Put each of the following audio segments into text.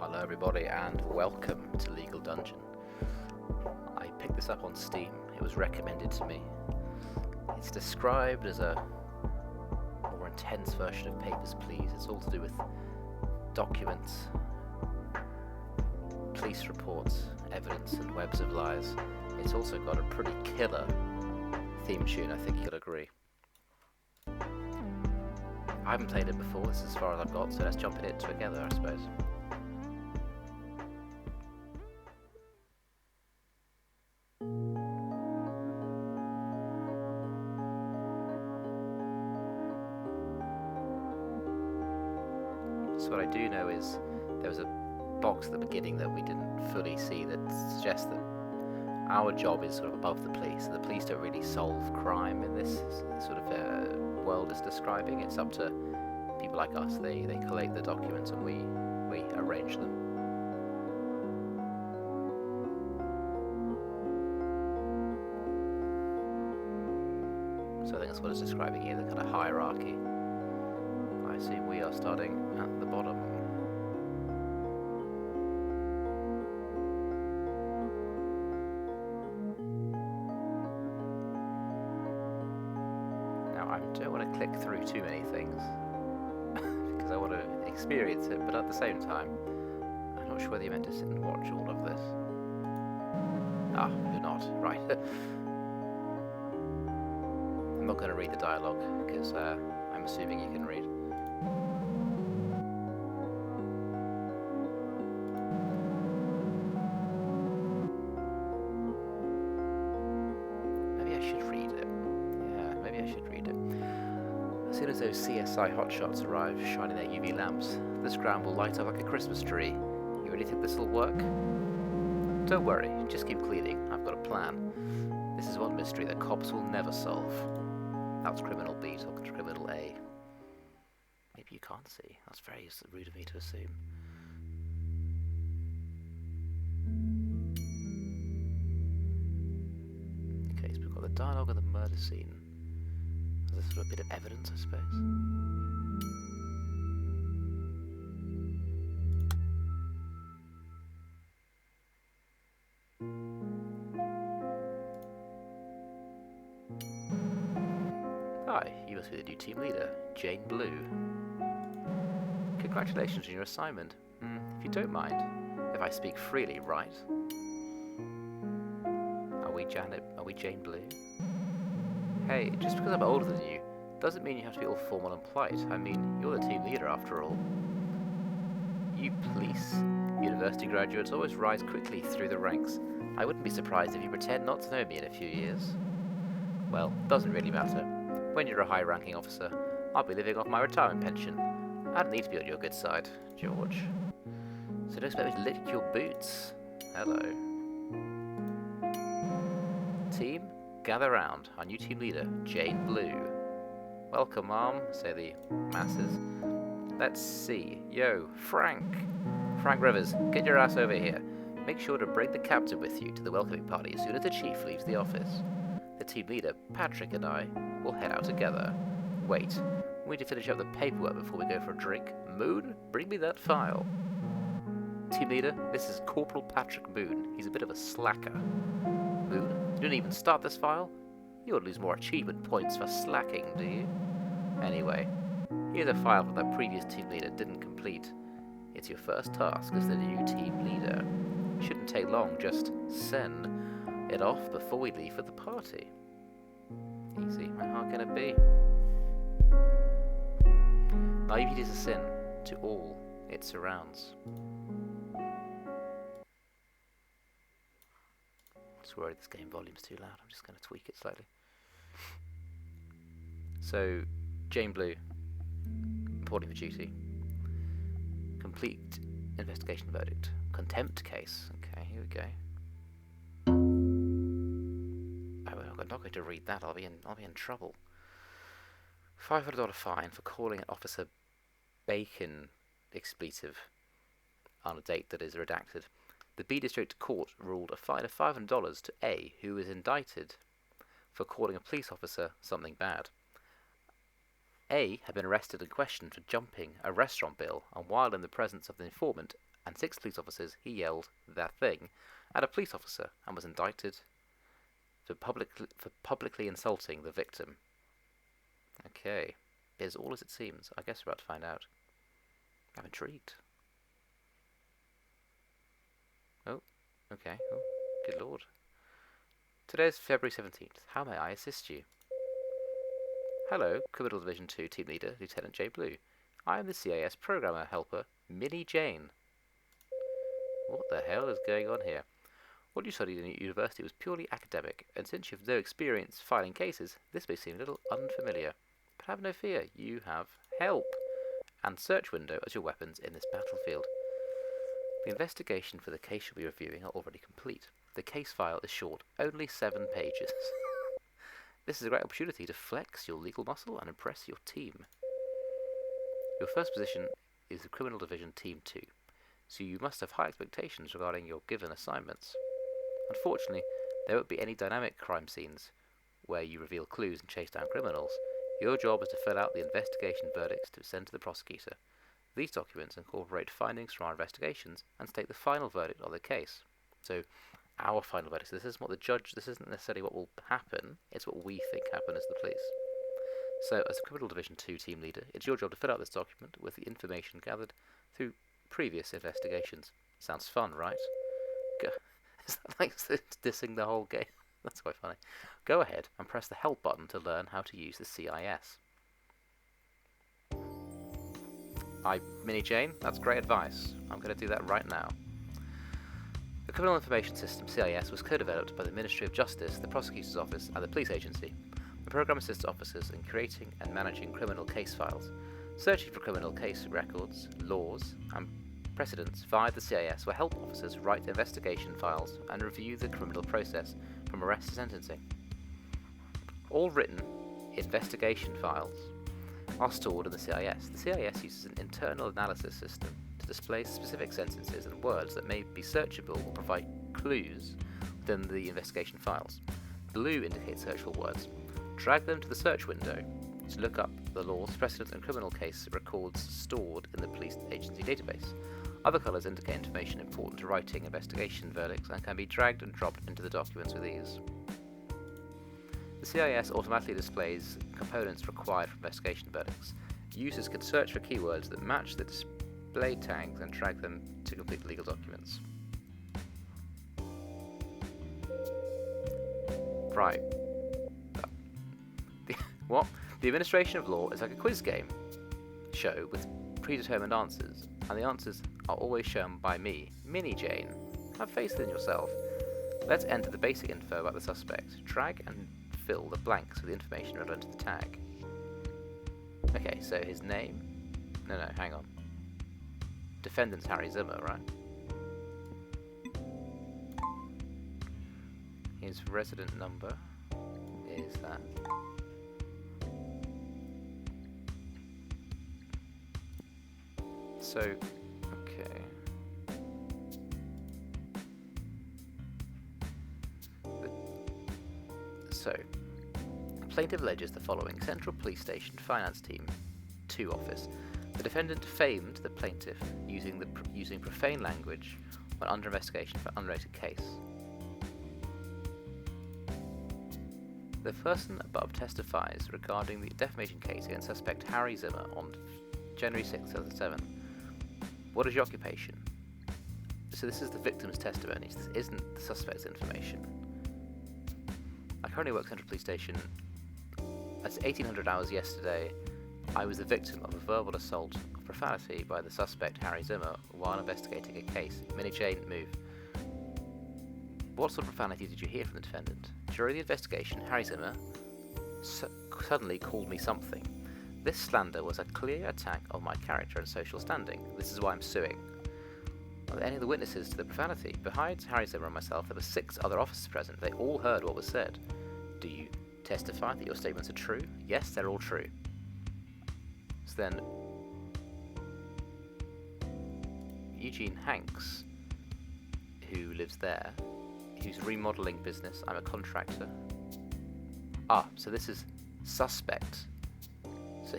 Hello everybody and welcome to Legal Dungeon. I picked this up on Steam. It was recommended to me. It's described as a more intense version of Papers, Please. It's all to do with documents, police reports, evidence and webs of lies. It's also got a pretty killer theme tune, I think you'll agree. I haven't played it before, this is as far as I've got, so let's jump in it together, I suppose. So what I do know is there was a box at the beginning that we didn't fully see that suggests that our job is sort of above the police. The police don't really solve crime in this sort of world it's describing. It's up to people like us. They collate the documents and we arrange them. So I think that's what it's describing here, the kind of hierarchy. I assume we are starting at the bottom. Now I don't want to click through too many things because I want to experience it, but at the same time I'm not sure whether you're meant to sit and watch all of this. Ah, you're not, right. I'm not going to read the dialogue because I'm assuming you can read. Maybe I should read it. Yeah, maybe I should read it. As soon as those CSI hotshots arrive, shining their UV lamps, this ground will light up like a Christmas tree. You really think this will work? Don't worry, just keep cleaning. I've got a plan. This is one mystery that cops will never solve. That's criminal B talking to criminal A. Maybe you can't see. That's very rude of me to assume. Okay, so we've got the dialogue of the murder scene. There's a sort of bit of evidence, I suppose. Hi, you must be the new team leader, Jane Blue. Congratulations on your assignment. If you don't mind, if I speak freely, right? Are we Jane Blue? Hey, just because I'm older than you, doesn't mean you have to be all formal and polite. I mean, you're the team leader after all. You police university graduates always rise quickly through the ranks. I wouldn't be surprised if you pretend not to know me in a few years. Well, doesn't really matter. When you're a high-ranking officer, I'll be living off my retirement pension. I don't need to be on your good side, George. So don't expect me to lick your boots. Hello. Team, gather round. Our new team leader, Jane Blue. Welcome, Mom, say the masses. Let's see. Yo, Frank Rivers, get your ass over here. Make sure to bring the captain with you to the welcoming party as soon as the chief leaves the office. The team leader, Patrick, and I will head out together. Wait, we need to finish up the paperwork before we go for a drink. Moon, bring me that file. Team leader, this is Corporal Patrick Moon. He's a bit of a slacker. Moon, you didn't even start this file? You would lose more achievement points for slacking, do you? Anyway, here's a file that the previous team leader didn't complete. It's your first task as the new team leader. Shouldn't take long, just send it off before we leave for the party. Easy, how can it be? Naivety is a sin to all it surrounds. Just worried this game volume's too loud. I'm just going to tweak it slightly. So, Jane Blue, reporting for duty. Complete investigation verdict. Contempt case. Okay, here we go. I'm not going to read that. I'll be in trouble. $500 fine for calling an Officer Bacon expletive on a date that is redacted. The B District Court ruled a fine of $500 to A, who was indicted for calling a police officer something bad. A had been arrested and questioned for jumping a restaurant bill, and while in the presence of the informant and 6 police officers, he yelled "that thing" at a police officer and was indicted for publicly insulting the victim. Okay, is all as it seems. I guess we're about to find out. I'm intrigued. Oh, okay. Oh, good lord. Today's February 17th. How may I assist you? Hello, Criminal Division 2 Team Leader, Lieutenant J. Blue. I am the CAS Programmer Helper, Minnie Jane. What the hell is going on here? What you studied in university was purely academic, and since you have no experience filing cases, this may seem a little unfamiliar. But have no fear, you have help and search window as your weapons in this battlefield. The investigation for the case you'll be reviewing are already complete. The case file is short, only 7 pages. This is a great opportunity to flex your legal muscle and impress your team. Your first position is the Criminal Division Team 2, so you must have high expectations regarding your given assignments. Unfortunately, there won't be any dynamic crime scenes where you reveal clues and chase down criminals. Your job is to fill out the investigation verdicts to send to the prosecutor. These documents incorporate findings from our investigations and state the final verdict of the case. So, our final verdict. So this isn't what the judge. This isn't necessarily what will happen. It's what we think happened as the police. So, as a Criminal Division 2 team leader, it's your job to fill out this document with the information gathered through previous investigations. Sounds fun, right? Is that like dissing the whole game? That's quite funny. Go ahead and press the help button to learn how to use the CIS. Minnie Jane, that's great advice. I'm going to do that right now. The Criminal Information System, CIS, was co-developed by the Ministry of Justice, the Prosecutor's Office, and the Police Agency. The program assists officers in creating and managing criminal case files, searching for criminal case records, laws, and precedents via the CIS will help officers write investigation files and review the criminal process from arrest to sentencing. All written investigation files are stored in the CIS. The CIS uses an internal analysis system to display specific sentences and words that may be searchable or provide clues within the investigation files. Blue indicates searchable words. Drag them to the search window to look up the laws, precedents, and criminal case records stored in the police agency database. Other colours indicate information important to writing investigation verdicts and can be dragged and dropped into the documents with ease. The CIS automatically displays components required for investigation verdicts. Users can search for keywords that match the display tags and drag them to complete the legal documents. Right. What? The administration of law is like a quiz game show with predetermined answers, and the answers are always shown by me, Minnie Jane. Have faith in yourself. Let's enter the basic info about the suspect. Drag and fill the blanks with the information relevant to the tag. Okay, so his name... No, hang on. Defendant's Harry Zimmer, right? His resident number is that. So, okay. So, plaintiff alleges the following: Central Police Station Finance Team 2 Office. The defendant famed the plaintiff using profane language when under investigation for an unrelated case. The person above testifies regarding the defamation case against suspect Harry Zimmer on January 6, 2007. What is your occupation? So this is the victim's testimony. This isn't the suspect's information. I currently work Central Police Station. At 1800 hours yesterday, I was the victim of a verbal assault of profanity by the suspect Harry Zimmer while investigating a case. Minnie Jane, move. What sort of profanity did you hear from the defendant? During the investigation, Harry Zimmer suddenly called me something. This slander was a clear attack on my character and social standing. This is why I'm suing. Are there any other witnesses to the profanity? Besides Harry Zimmer and myself, there were 6 other officers present. They all heard what was said. Do you testify that your statements are true? Yes, they're all true. So then, Eugene Hanks, who lives there, who's remodeling business. I'm a contractor. So this is suspect. So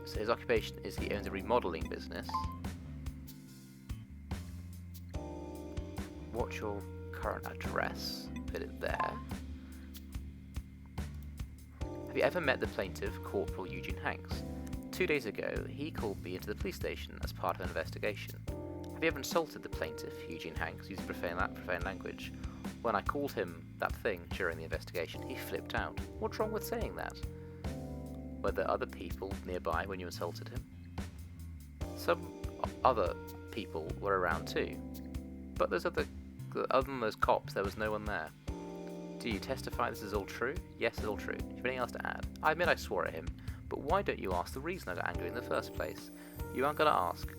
so his occupation is he owns a remodeling business. What's your current address? Put it there. Have you ever met the plaintiff, Corporal Eugene Hanks? 2 days ago, he called me into the police station as part of an investigation. Have you ever insulted the plaintiff, Eugene Hanks, using profane language? When I called him that thing during the investigation, he flipped out. What's wrong with saying that? Were there other people nearby when you insulted him? Some other people were around too. But other than those cops, there was no one there. Do you testify this is all true? Yes, it's all true. Do you have anything else to add? I admit I swore at him, but why don't you ask the reason I got angry in the first place? You aren't going to ask.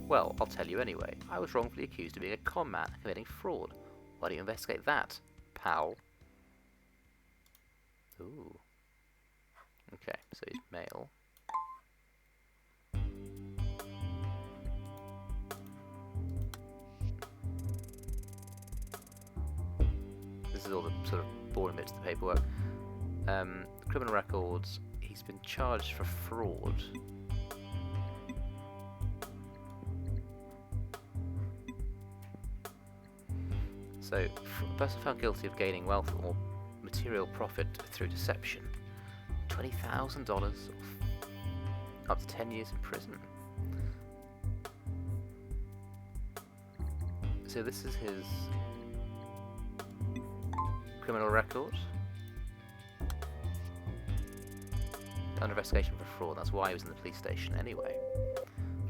Well, I'll tell you anyway. I was wrongfully accused of being a con man and committing fraud. Why don't you investigate that, pal? Ooh. Okay, so he's male. This is all the sort of boring bits of the paperwork. Criminal records. He's been charged for fraud. So, a person found guilty of gaining wealth or material profit through deception. $20,000 up to 10 years in prison. So this is his criminal record. Under investigation for fraud. That's why he was in the police station anyway.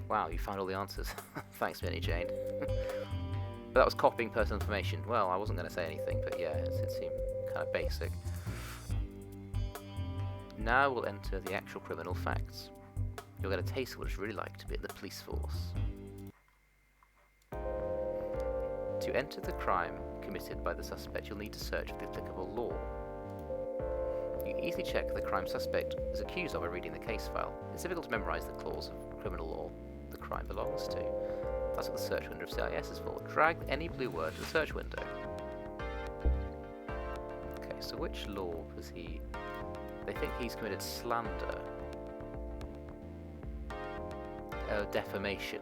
Wow, you found all the answers. Thanks, Minnie Jane. But that was copying personal information. Well, I wasn't going to say anything, but yeah, it seemed kind of basic. Now we'll enter the actual criminal facts. You'll get a taste of what it's really like to be in the police force. To enter the crime committed by the suspect, you'll need to search for the applicable law. You can easily check the crime suspect is accused of by reading the case file. It's difficult to memorize the clause of criminal law the crime belongs to. That's what the search window of CIS is for. Drag any blue word to the search window. Okay, so which law was he... They think he's committed slander. Defamation.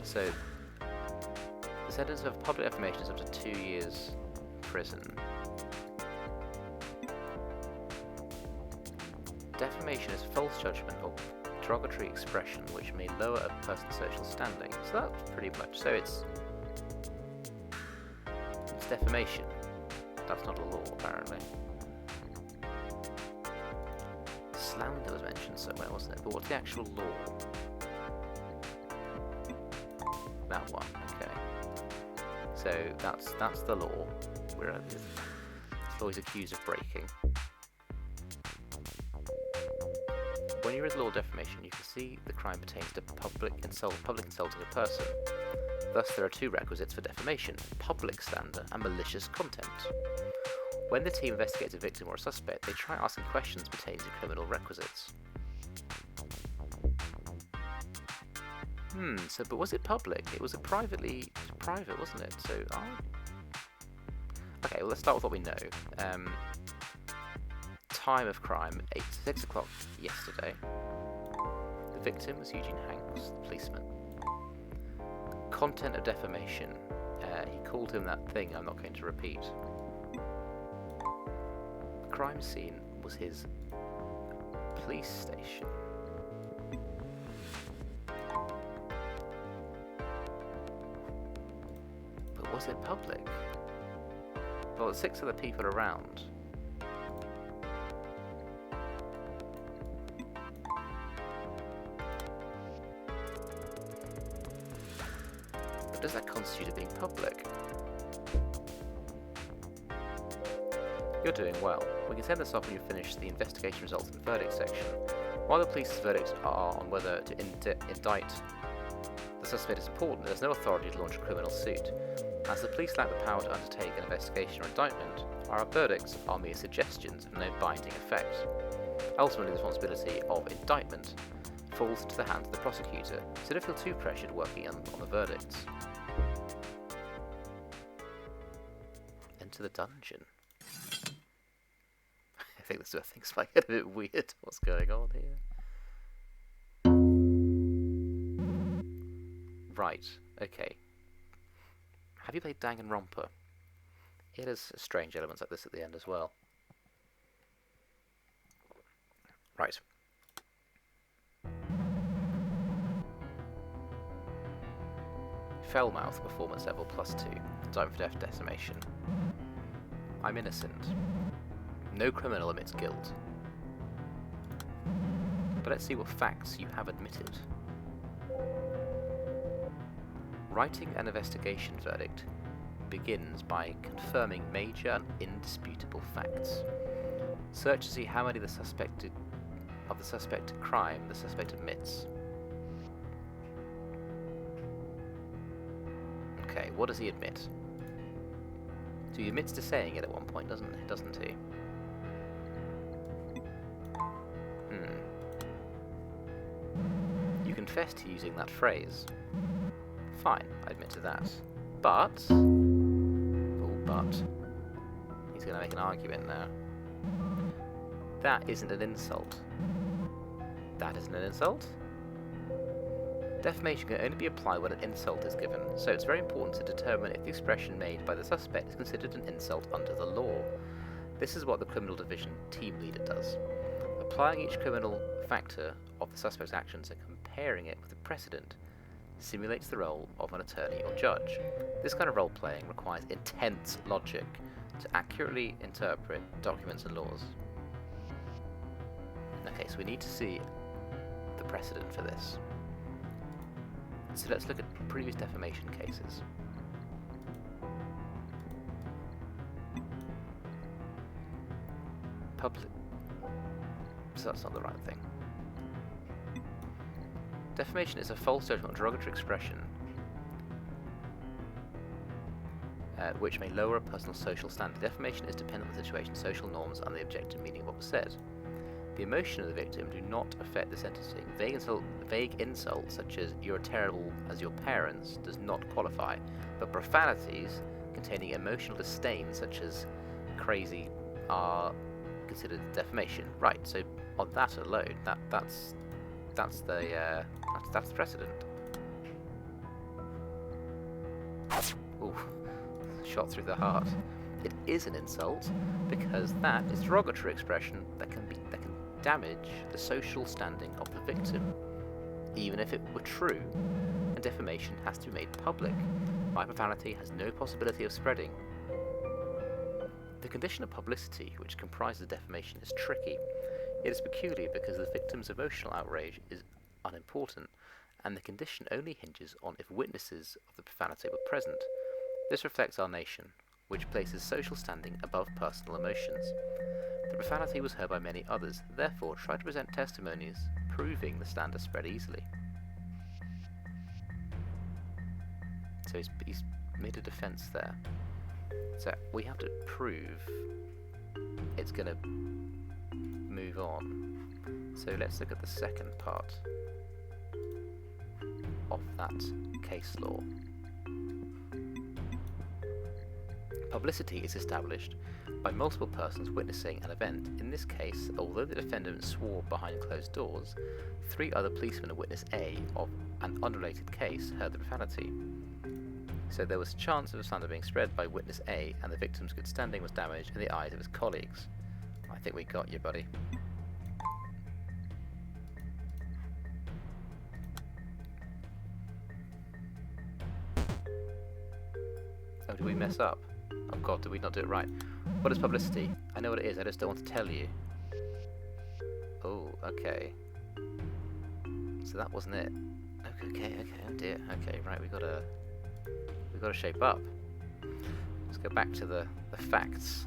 So, the sentence of public defamation is up to 2 years prison. Defamation is false judgment or derogatory expression which may lower a person's social standing. So that's pretty much... So it's defamation. That's not a law, apparently. Slander was mentioned somewhere, wasn't it? But what's the actual law? That one, okay. So that's the law. This law is accused of breaking. When you read the law of defamation, you can see the crime pertains to public insulting a person. Thus, there are two requisites for defamation: public slander and malicious content. When the team investigates a victim or a suspect, they try asking questions pertaining to criminal requisites. But was it public? It was private, wasn't it? So, okay, well, let's start with what we know. Time of crime, 6 o'clock yesterday. The victim was Eugene Hanks, the policeman. Content of defamation. He called him that thing I'm not going to repeat. The crime scene was his police station. But was it public? Well, there's 6 other people around. Does that constitute it being public? You're doing well. We can send this off when you finish the investigation results in the verdict section. While the police's verdicts are on whether to indict the suspect is important, there's no authority to launch a criminal suit. As the police lack the power to undertake an investigation or indictment, our verdicts are mere suggestions of no binding effect. Ultimately, the responsibility of indictment falls into the hands of the prosecutor, so don't feel too pressured working on the verdicts. Enter to the dungeon. I think things might get a bit weird. What's going on here? Right, okay. Have you played Danganronpa? It has strange elements like this at the end as well. Right. Fellmouth, performance level +2. Time for death decimation. I'm innocent. No criminal admits guilt. But let's see what facts you have admitted. Writing an investigation verdict begins by confirming major and indisputable facts. Search to see how many of the suspected crime the suspect admits. Okay, what does he admit? So he admits to saying it at one point, doesn't he? You confess to using that phrase. Fine, I admit to that. But... he's going to make an argument now. That isn't an insult. That isn't an insult? Defamation can only be applied when an insult is given, so it's very important to determine if the expression made by the suspect is considered an insult under the law. This is what the criminal division team leader does. Applying each criminal factor of the suspect's actions and comparing it with the precedent simulates the role of an attorney or judge. This kind of role-playing requires intense logic to accurately interpret documents and laws. Okay, so we need to see the precedent for this. So let's look at previous defamation cases. So that's not the right thing. Defamation is a false judgment or derogatory expression which may lower a person's social standing. Defamation is dependent on the situation, social norms, and the objective meaning of what was said. The emotion of the victim do not affect the sentencing. Vague insults such as "you're terrible as your parents" does not qualify, but profanities containing emotional disdain such as "crazy" are considered defamation. Right. So on that alone, that's the precedent. Ooh, shot through the heart. It is an insult because that is derogatory expression that can damage the social standing of the victim, even if it were true, and defamation has to be made public. My profanity has no possibility of spreading. The condition of publicity, which comprises defamation, is tricky. It is peculiar because the victim's emotional outrage is unimportant, and the condition only hinges on if witnesses of the profanity were present. This reflects our nation, which places social standing above personal emotions. The profanity was heard by many others, therefore try to present testimonies proving the slander spread easily. So he's made a defense there. So we have to prove it's going to move on. So let's look at the second part of that case law. Publicity is established by multiple persons witnessing an event. In this case, although the defendant swore behind closed doors, 3 other policemen of witness A of an unrelated case heard the profanity. So there was a chance of a slander being spread by witness A, and the victim's good standing was damaged in the eyes of his colleagues. I think we got you, buddy. Oh, did we mess up? Oh god, did we not do it right? What is publicity? I know what it is, I just don't want to tell you. Oh, okay. So that wasn't it. Okay, oh dear. Okay, right, we gotta shape up. Let's go back to the facts.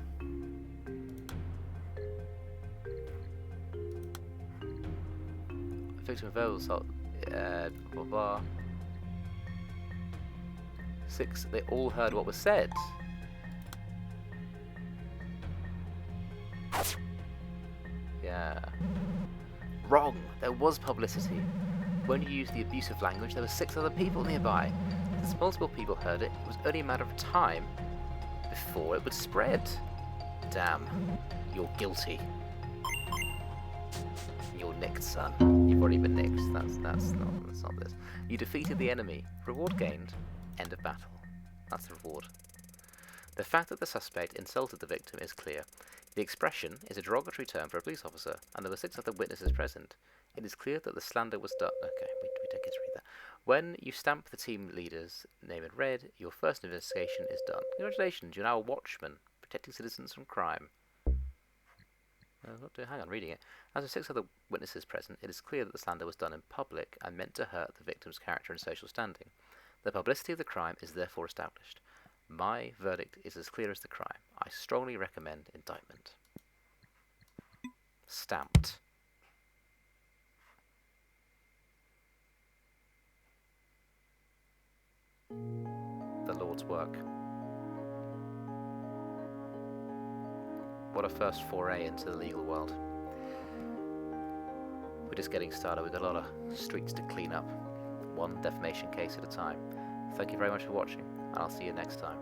Victim of verbal assault, blah blah blah. 6, they all heard what was said. Yeah. Wrong! There was publicity. When you used the abusive language, there were 6 other people nearby. Since multiple people heard it, it was only a matter of time before it would spread. Damn. You're guilty. You're nicked, son. You've already been nicked. That's not this. You defeated the enemy. Reward gained. End of battle. That's the reward. The fact that the suspect insulted the victim is clear. The expression is a derogatory term for a police officer, and there were 6 other witnesses present. It is clear that the slander was done. Okay, we don't get to read that. When you stamp the team leader's name in red, your first investigation is done. Congratulations, you're now a watchman, protecting citizens from crime. Hang on, reading it. As with 6 other witnesses present, it is clear that the slander was done in public and meant to hurt the victim's character and social standing. The publicity of the crime is therefore established. My verdict is as clear as the crime. I strongly recommend indictment. Stamped. The Lord's work. What a first foray into the legal world. We're just getting started. We've got a lot of streets to clean up. One defamation case at a time. Thank you very much for watching, and I'll see you next time.